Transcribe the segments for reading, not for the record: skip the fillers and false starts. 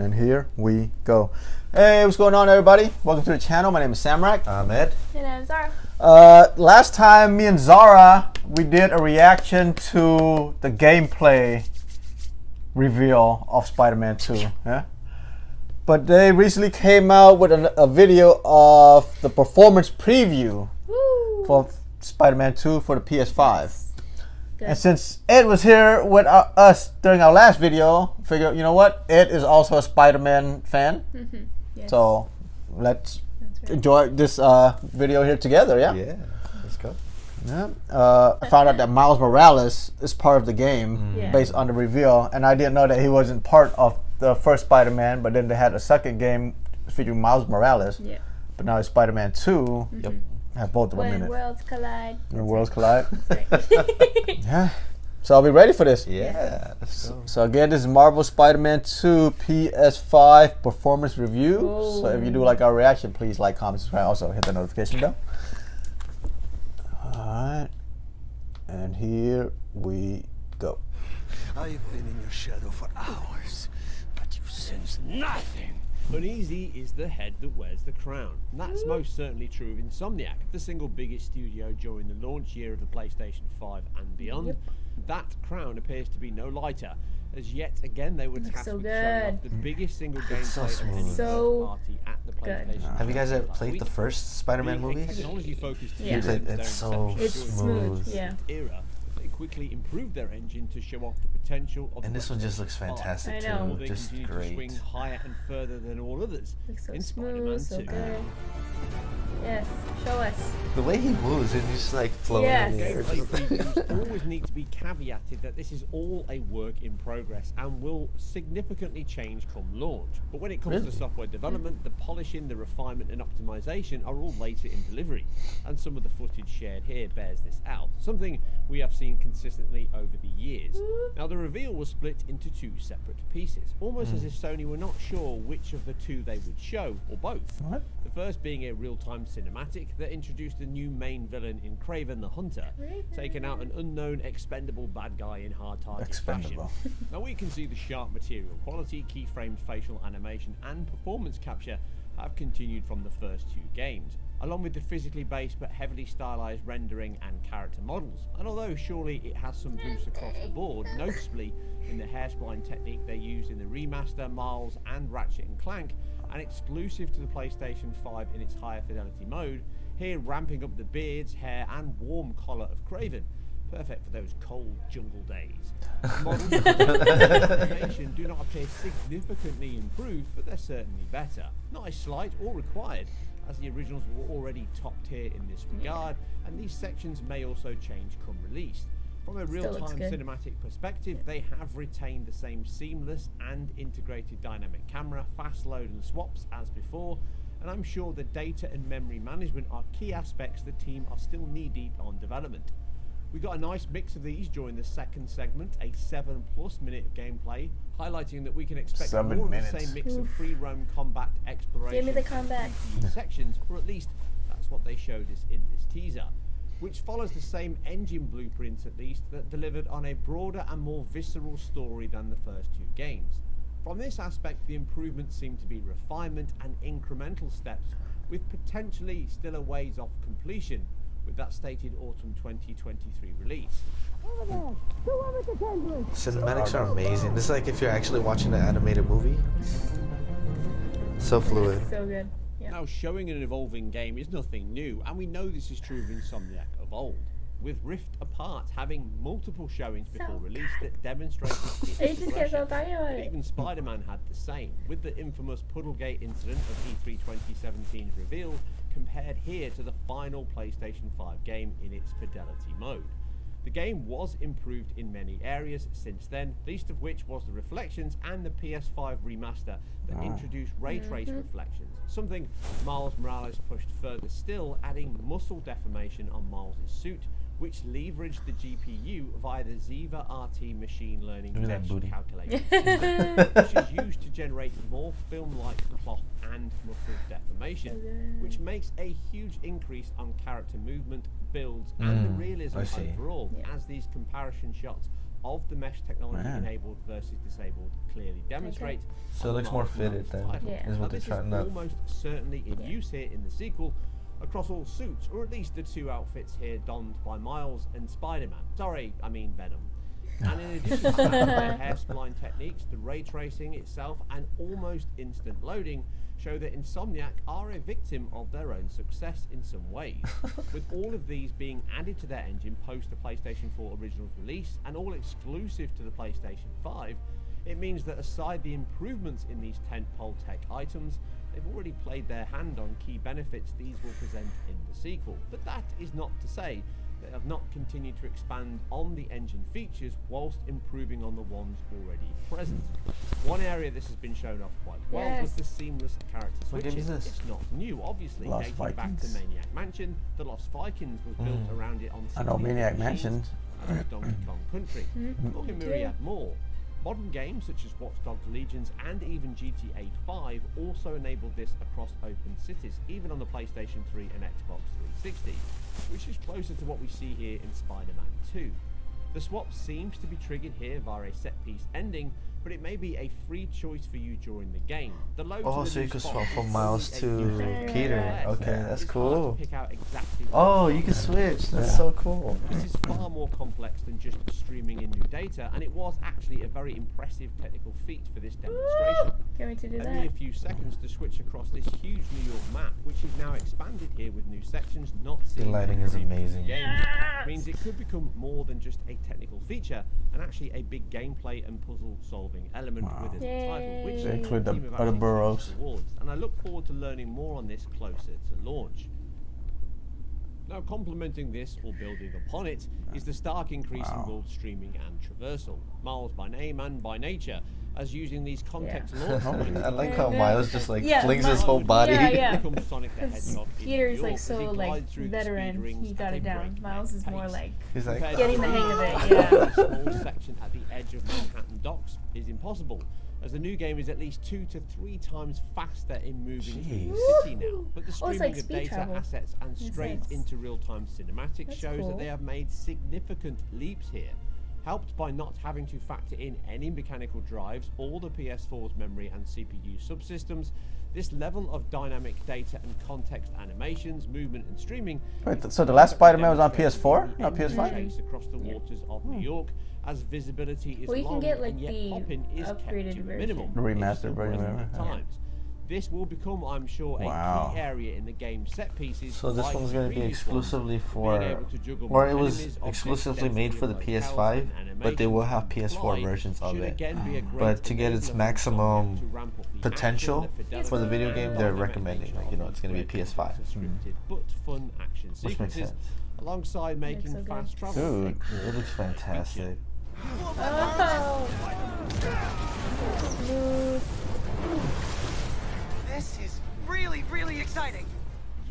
And here we go. Hey, what's going on, everybody? Welcome to the channel. My name is Samrak. I'm Ed. And I'm Zara. Last time, me and Zara, we did a reaction to the gameplay reveal of Spider-Man 2. Yeah? But they recently came out with a video of the performance preview for Spider-Man 2 for the PS5. Good. And since Ed was here with us during our last video, figure, you know what? Ed is also a Spider-Man fan. Yes. So let's Right. enjoy this video here together, yeah? Yeah, let's go. Yeah. I found out that Miles Morales is part of the game Yeah. based on the reveal, and I didn't know that he wasn't part of the first Spider-Man, but then they had a second game featuring Miles Morales. Yeah. But now it's Spider-Man 2. Yep. Have both of them in When it. worlds collide. When worlds collide. Right. Yeah. So are we ready for this? Yeah, let's go. So again, this is Marvel Spider-Man 2 PS5 performance review. So if you do like our reaction, please like, comment, subscribe. Also hit the notification bell. Alright. And here we go. I've been in your shadow for hours, but you sense nothing. Uneasy is the head that wears the crown. And that's most certainly true of Insomniac, the single biggest studio during the launch year of the PlayStation 5 and beyond. Yep. That crown appears to be no lighter, as yet again they were tasked so with showing off good. the biggest single so gameplay of any smooth. So third party at the good. PlayStation. Have you guys ever last played week. the first Spider-Man Being a movies? technology-focused Yeah. studio since It's their so inception It's during smooth, the yeah. era, they quickly improved their engine to show off the potential of And the this one just looks PlayStation 5. fantastic I know. too. They Just continue to swing great. higher and further than all others. Looks so in Spider-Man smooth, so 2. good. Yes, show us. The way he moves and he's just like floating in the air. Gameplay previews always need to be caveated that this is all a work in progress and will significantly change come launch. But when it comes to software development, the polishing, the refinement and optimization are all later in delivery. And some of the footage shared here bears this out, something we have seen consistently over the years. Now the reveal was split into two separate pieces, almost as if Sony were not sure which of the two they would show, or both. What? The first being a real-time cinematic that introduced a new main villain in Kraven the Hunter, taking out an unknown expendable bad guy in hard target Expendable. fashion. Now we can see the sharp material quality, keyframes, facial animation and performance capture have continued from the first two games, along with the physically based but heavily stylized rendering and character models. And although surely it has some boosts across the board, noticeably in the hairspline technique they used in the remaster, Miles and Ratchet and Clank, and exclusive to the PlayStation 5 in its higher fidelity mode, here ramping up the beards, hair and warm collar of Kraven. Perfect for those cold jungle days. Models and animation do not appear significantly improved, but they're certainly better. Not a slight or required, as the originals were already top tier in this regard, and these sections may also change come release. From a real-time good. cinematic perspective, they have retained the same seamless and integrated dynamic camera, fast load and swaps as before, and I'm sure the data and memory management are key aspects the team are still knee-deep on development. We got a nice mix of these during the second segment, a 7+ minute of gameplay, highlighting that we can expect 7 more minutes. of the same mix of free roam combat exploration. Give me the combat. Sections, or at least that's what they showed us in this teaser, which follows the same engine blueprints at least that delivered on a broader and more visceral story than the first two games. From this aspect, the improvements seem to be refinement and incremental steps, with potentially still a ways off completion, with that stated autumn 2023 release. Cinematics are amazing. This is like if you're actually watching an animated movie. So fluid. So good. Yeah. Now, showing an evolving game is nothing new, and we know this is true of Insomniac of old, with Rift Apart having multiple showings before release that demonstrated its I just get so progression. talking about But it. even Spider-Man had the same, with the infamous Puddlegate incident of E3 2017's reveal compared here to the final PlayStation 5 game in its fidelity mode. The game was improved in many areas since then, least of which was the reflections and the PS5 remaster that introduced ray trace reflections, something Miles Morales pushed further still, adding muscle deformation on Miles' suit, which leveraged the GPU via the Ziva RT machine learning Look at that texture booty. calculation, which is used to generate more film-like cloth and muscle deformation, which makes a huge increase on character movement, builds, and the realism I see. overall, Yeah. as these comparison shots of the mesh technology Man. enabled versus disabled clearly demonstrate. So it on looks the more Miles fitted than title. Yeah. is Now, what they're this trying is to. almost certainly in Yeah. use here in the sequel across all suits, or at least the two outfits here donned by Miles and Spider-Man. Sorry, I mean Venom. And in addition to the hair spline techniques, the ray tracing itself, and almost instant loading, show that Insomniac are a victim of their own success in some ways. With all of these being added to their engine post the PlayStation 4 original's release, and all exclusive to the PlayStation 5, it means that aside the improvements in these tentpole tech items, they've already played their hand on key benefits these will present in the sequel. But that is not to say they have not continued to expand on the engine features whilst improving on the ones already present. One area this has been shown off quite well was Yes. the seamless character What game switching. is this? It's not new, obviously, Lost dating back to Vikings. Maniac Mansion. The Lost Vikings was built around it on I know 16 Maniac machines, Mansion. as was Donkey Kong Country. Look at myriad more. Modern games such as Watch Dogs Legions and even GTA 5 also enabled this across open cities, even on the PlayStation 3 and Xbox 360, which is closer to what we see here in Spider-Man 2. The swap seems to be triggered here via a set-piece ending, but it may be a free choice for you during the game. The load Oh, to the so new you could spot swap is from only Miles a to user Peter. request. Okay, that's It's hard to cool. pick out exactly what Oh, you you can want. switch. That's Yeah. so cool. This is far more complex than just streaming in new data, and it was actually a very impressive technical feat for this demonstration. Can't wait to do Only a that. few seconds to switch across this huge New York map, which is now expanded here with new sections not seen in lighting is previous amazing. games. Means it could become more than just a technical feature, and actually a big gameplay and puzzle solving element Wow. within the title, which They include the team have other actually boroughs. changed towards, and I look forward to learning more on this closer to launch. Now, complementing this, or building upon it, is the stark increase in Wow. world streaming and traversal. Miles by name and by nature, as using these context launch Oh, points. I like Yeah, how yeah. Miles just like Yeah, flings his Miles- whole body. Yeah, yeah. becomes Sonic the Because Hedgehog in Peter's New like York as he so like glides through the speed veteran, rings he at got a it down. breakneck Miles is more pace. like He's like, Compared Getting to the hang of it, the yeah. small section at the edge of Manhattan docks is impossible, as the new game is at least 2 to 3 times faster in moving through the Jeez. city now. But the Oh, it's streaming like of speed data, travel, assets, and in a straight sense. into real-time cinematics That's shows cool. that they have made significant leaps here, helped by not having to factor in any mechanical drives or the PS4's memory and CPU subsystems. This level of dynamic data and context animations, movement, and streaming. Wait, is so the last perfectly Spider-Man was on demonstrated PS4, in the not engine PS5? chase across the waters of New York, as visibility is Well, you can long, get, like, and yet the popping is kept upgraded to a version. minimum. The It's remastered still version, present at whatever, yeah. times. This will become, I'm sure, a Wow. key area in the game's set pieces. So this like one's the going to be previous ones, exclusively being for, able to juggle or it more was enemies, objects, exclusively made for the density of PS5, locales, and but they will have animations PS4 and versions of should it. again be a great But to get its enabler maximum to ramp up the potential action, the for the video fidelity, game, and they're dynamic recommending, nature like, you of know, it's going to be where PS5. complex, scripted but fun action Which makes sequences, sense. alongside making so good. fast travel. Dude, it looks fantastic. Oh. Smooth. This is really, really exciting.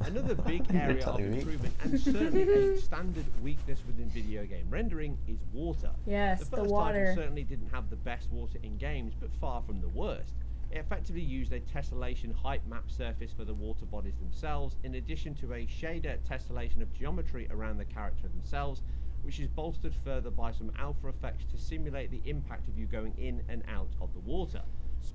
Another big You're area of telling me. improvement, and certainly a standard weakness within video game rendering, is water. Yes, The the first water. title certainly didn't have the best water in games, but far from the worst. It effectively used a tessellation height map surface for the water bodies themselves, in addition to a shader tessellation of geometry around the character themselves, which is bolstered further by some alpha effects to simulate the impact of you going in and out of the water.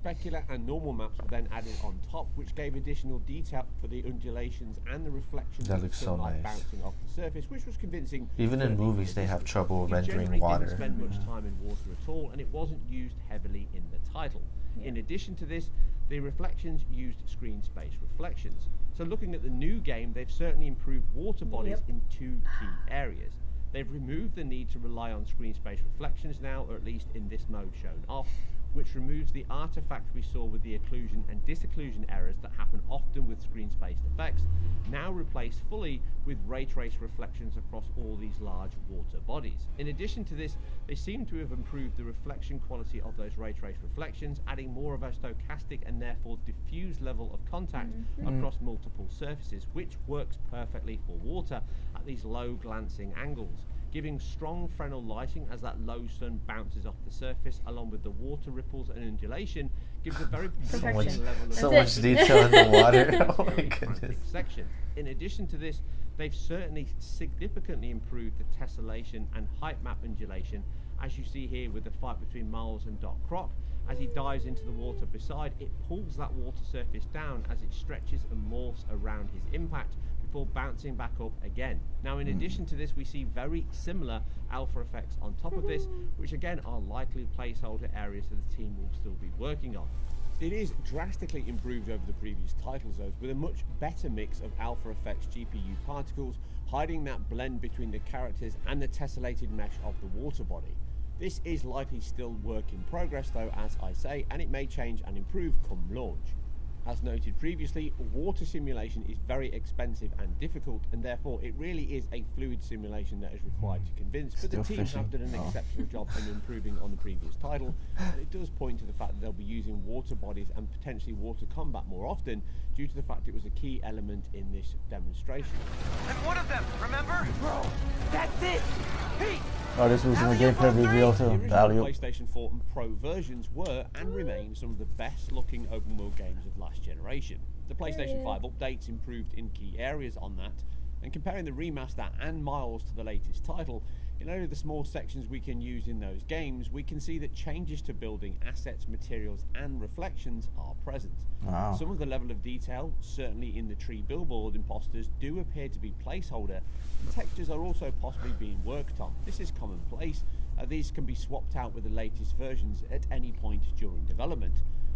Specular and normal maps were then added on top, which gave additional detail for the undulations and the reflections That of the looks so sunlight nice. bouncing off the surface, which was convincing. Even in 30 movies, they have distance. trouble You rendering generally water. didn't spend much time in water at all, and it wasn't used heavily in the title. Yeah. In addition to this, the reflections used screen space reflections. So looking at the new game, they've certainly improved water bodies Yep. in 2 key areas. They've removed the need to rely on screen space reflections now, or at least in this mode shown off, which removes the artifact we saw with the occlusion and disocclusion errors that happen often with screen-spaced effects, now replaced fully with ray trace reflections across all these large water bodies. In addition to this, they seem to have improved the reflection quality of those ray trace reflections, adding more of a stochastic and therefore diffuse level of contact across multiple surfaces, which works perfectly for water at these low glancing angles, giving strong Fresnel lighting as that low sun bounces off the surface, along with the water ripples and undulation, gives a very Perfection. pleasing level of So That's much it. detail in the water. Oh my very frantic goodness. section. In addition to this, they've certainly significantly improved the tessellation and height map undulation, as you see here with the fight between Miles and Doc Croc. As he dives into the water beside, it pulls that water surface down as it stretches and morphs around his impact before bouncing back up again. Now, in addition to this, we see very similar alpha effects on top of this, which again are likely placeholder areas that the team will still be working on. It is drastically improved over the previous titles though, with a much better mix of alpha effects GPU particles, hiding that blend between the characters and the tessellated mesh of the water body. This is likely still work in progress though, as I say, and it may change and improve come launch. As noted previously, water simulation is very expensive and difficult, and therefore it really is a fluid simulation that is required to convince, but Still the team fishing. have done an exceptional job in improving on the previous title, and it does point to the fact that they'll be using water bodies and potentially water combat more often, due to the fact it was a key element in this demonstration. And one of them, remember? Bro, that's it! Pete! Oh, this was in the gameplay reveal The too. The original alley-oop. PlayStation 4 and Pro versions were and remain some of the best looking open world games of last generation. The PlayStation 5 updates improved in key areas on that, and comparing the remaster and Miles to the latest title, in only the small sections we can use in those games, we can see that changes to building assets, materials and reflections are present. Wow. Some of the level of detail, certainly in the tree billboard imposters, do appear to be placeholder, and textures are also possibly being worked on. This is commonplace. These can be swapped out with the latest versions at any point during development.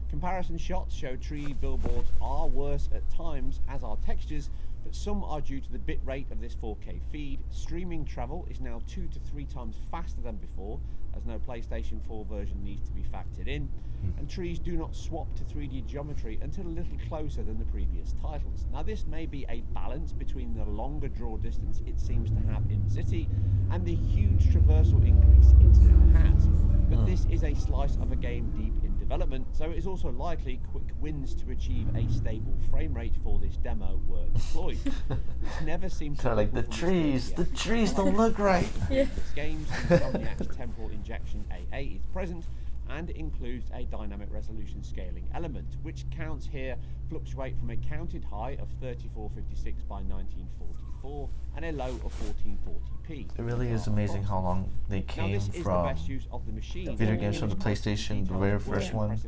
Comparison shots show tree billboards are worse at times, as are textures, but some are due to the bit rate of this 4K feed. Streaming travel is now 2 to 3 times faster than before, as no PlayStation 4 version needs to be factored in, and trees do not swap to 3D geometry until a little closer than the previous titles. Now this may be a balance between the longer draw distance it seems to have in City and the huge traversal increase it now has, but this is a slice of a game deep in development, so it is also likely quick wins to achieve a stable frame rate for this demo were deployed. It's never seemed to They're like, the trees don't look right. This game's Insomniac's temporal injection AA is present and includes a dynamic resolution scaling element, which counts here fluctuate from a counted high of 3456 by 1944 and a low of 1440p. It really is amazing how long they Now came this is the from best use of the machine. video games from the PlayStation, the very first one.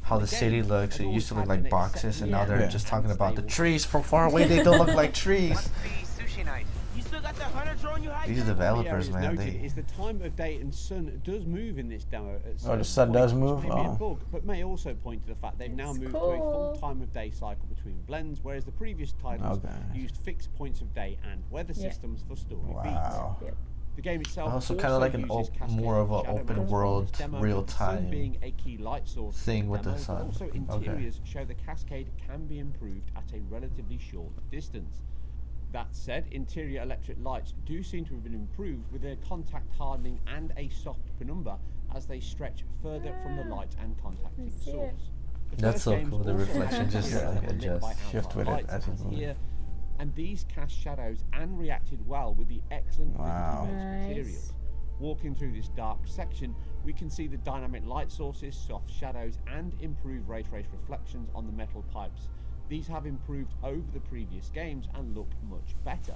How the city looks, it used to look like boxes, and now they're just talking about the trees from far away. They don't look like trees. Must be sushi night. You still got that hunter drone you had? These developers, What man, noted they is the time of day and sun does move in this demo. At Oh, the certain sun does points, move? which may be a Oh. bug, but may also point to the fact they've now It's moved to a full cool. time of day cycle between blends, whereas the previous titles Okay. used fixed points of day and weather Yeah. systems for story Wow. Yep. beats. The game itself Also kinda like an uses more of a cascading shadow open mounts world, from this demo, real with the sun time being a key light source for thing with the demo, but sun. also Okay. interiors show the cascade can be improved at a relatively short distance. That said, interior electric lights do seem to have been improved with their contact hardening and a soft penumbra as they stretch further from the light and contacting I see it. source. The That's first so games cool, the also reflection had just, interiors like, that were lit by adjusts. Shift outside with it lights, as it as moves. here, and these cast shadows and reacted well with the excellent Wow. physically based Nice. materials. Walking through this dark section, we can see the dynamic light sources, soft shadows, and improved ray trace reflections on the metal pipes. These have improved over the previous games and look much better.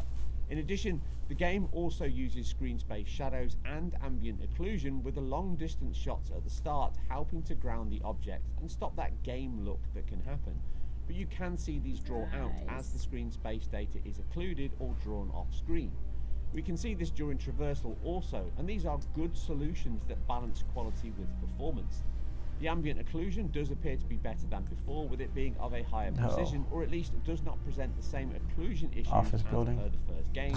In addition, the game also uses screen space shadows and ambient occlusion, with the long distance shots at the start helping to ground the objects and stop that game look that can happen. But you can see these draw out as the screen space data is occluded or drawn off screen. We can see this during Traversal also, and these are good solutions that balance quality with performance. The ambient occlusion does appear to be better than before, with it being of a higher precision, or at least does not present the same occlusion issues Office as building. per the first game.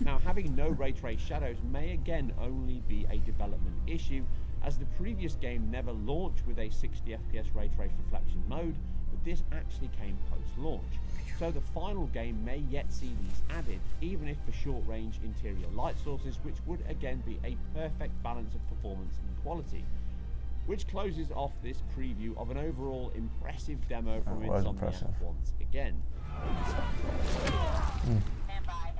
Now, having no ray trace shadows may again only be a development issue, as the previous game never launched with a 60 FPS ray trace reflection mode, but this actually came post-launch. So the final game may yet see these added, even if for short-range interior light sources, which would again be a perfect balance of performance and quality. Which closes off this preview of an overall impressive demo from That was Insomniac impressive. once again.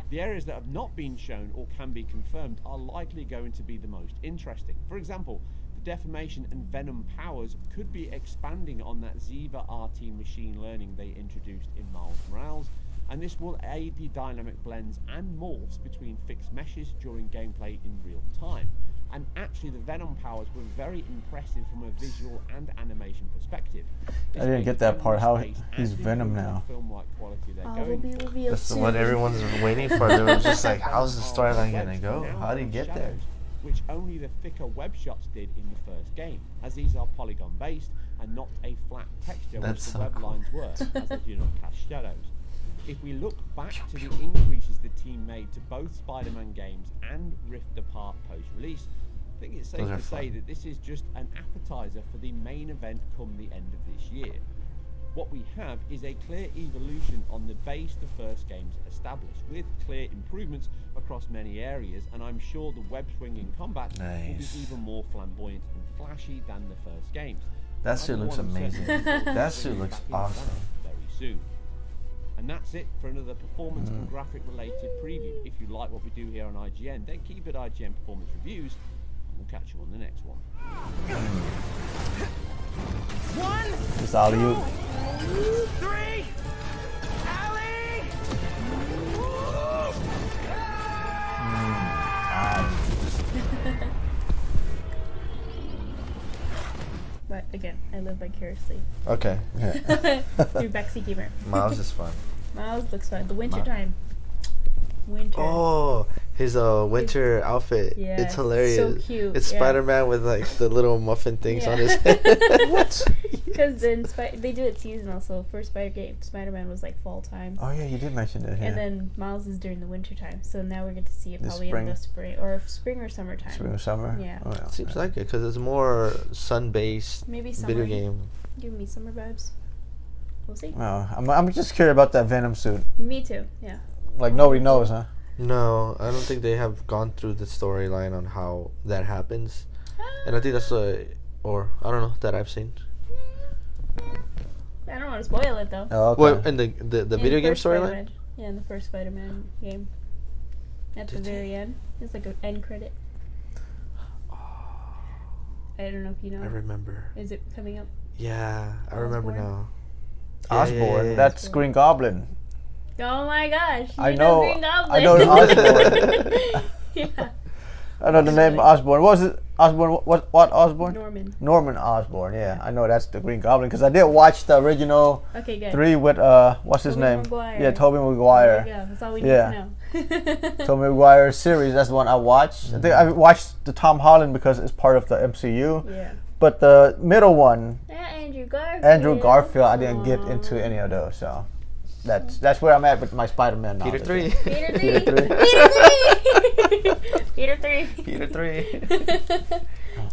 The areas that have not been shown or can be confirmed are likely going to be the most interesting. For example, the deformation and venom powers could be expanding on that Ziva RT machine learning they introduced in Miles Morales, and this will aid the dynamic blends and morphs between fixed meshes during gameplay in real time. And actually, the Venom powers were very impressive from a visual and animation perspective. I didn't get that part, how he's Venom now. Will be revealed That's soon. what everyone's waiting for. They were just like, how's the storyline gonna go? How did he get there? Which only the thicker web shots did in the first game, as these are polygon based and not a flat texture That's which the so web cool. lines were, as they do not cast shadows. If we look back to the increases the team made to both Spider-Man games and Rift Apart post-release, I think it's safe Those are to say fun. that this is just an appetizer for the main event come the end of this year. What we have is a clear evolution on the base the first games established, with clear improvements across many areas, and I'm sure the web swinging combat will Nice. be even more flamboyant and flashy than the first games. That suit looks amazing. That suit looks awesome. Very soon. And that's it for another performance and graphic related preview. If you like what we do here on IGN, then keep it IGN Performance Reviews, and we'll catch you on the next one. It's all you. 3, Allie! But again, I live vicariously Okay. through Backseat Gamer. Miles is fun. Miles looks fun. The winter time. Winter. Oh, his winter outfit. Yeah, It's hilarious. so cute, It's yeah. Spider-Man with like the little muffin things on Yeah. his head. What? Because then they do it seasonal. So first Spider-Man was like fall time. Oh yeah, you did mention that. Yeah. And then Miles is during the winter time. So now we get to see it The probably in the spring or summertime. spring or summer. Yeah. Oh, yeah. Seems like it because it's more sun-based Maybe summer. video game. Giving me summer vibes. We'll see. Oh, I'm just curious about that Venom suit. Me too. Yeah. Like nobody knows, huh? No, I don't think they have gone through the storyline on how that happens, and I think that's or I don't know that I've seen. I don't want to spoil it though. Oh, okay. Well, in the In video game first storyline. Spider-Man. Yeah, in the first Spider-Man game. At the Did very end, it's like an end credit. I don't know if you know. I remember. Is it coming up? Yeah, I remember Osborn? now. Osborn. yeah. That's Green Goblin. Oh my gosh! I you know- Green Goblin. I know Osborn. Yeah. I know the name Osborn. What was it? Osborn. What Osborn? Norman. Norman Osborn. Yeah, I know that's the Green Goblin because I did watch the original Okay, good. 3 with what's his Tobey name? Maguire. Yeah, Tobey There Maguire. you go. That's all we need Yeah. to know. Tobey Maguire series. That's the one I watched. I think I watched the Tom Holland because it's part of the MCU. Yeah. But the middle one, Andrew Garfield. Andrew Garfield, I didn't get Aw. into any of those. So that's where I'm at with my Spider-Man Peter knowledge. 3. Peter Peter 3. three. Peter 3. Peter 3.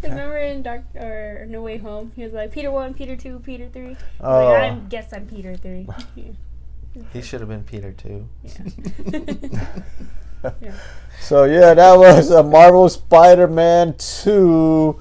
Remember in No Way Home, he was like Peter 1, Peter 2, Peter 3. Oh. Like, I guess I'm Peter 3. He should have been Peter 2. Yeah. So yeah, that was a Marvel Spider-Man 2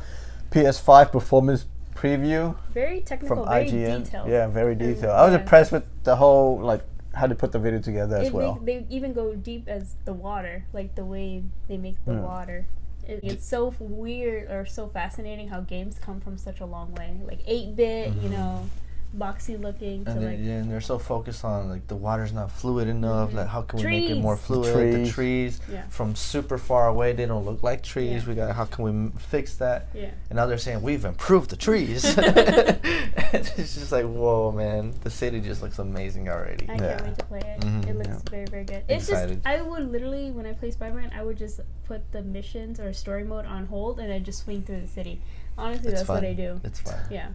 PS5 performance preview Very technical, from very IGN. detailed. Yeah, very detailed. I was yeah. impressed with the whole how they put the video together as It well. they even go deep as the water, like the way they make the water. It's so weird or so fascinating how games come from such a long way. Like 8-bit, you know, boxy looking to And, like and they're so focused on like the water's not fluid enough. Like how can we make it more Trees. fluid? The Trees. trees Yeah. from super far away, they don't look like trees. Yeah. We got how can we fix that? yeah. And now they're saying we've improved the trees. It's just like whoa, man! The city just looks amazing already. I Yeah. can't wait to play it. Mhm. It looks Yeah. very, very good. It's Excited. just, I would literally, when I play Spider-Man, I would just put the missions or story mode on hold and I'd just swing through the city. Honestly, It's that's fun. what I do. It's fun. Yeah.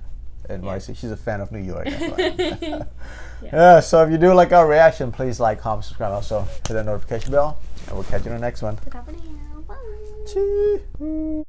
And Yeah. Marcy, she's a fan of New York. That's why. Yeah. Yeah, so if you do like our reaction, please like, comment, subscribe. Also, hit that notification bell, and we'll catch you in the next one. Ta-ta for now. Bye. Chee.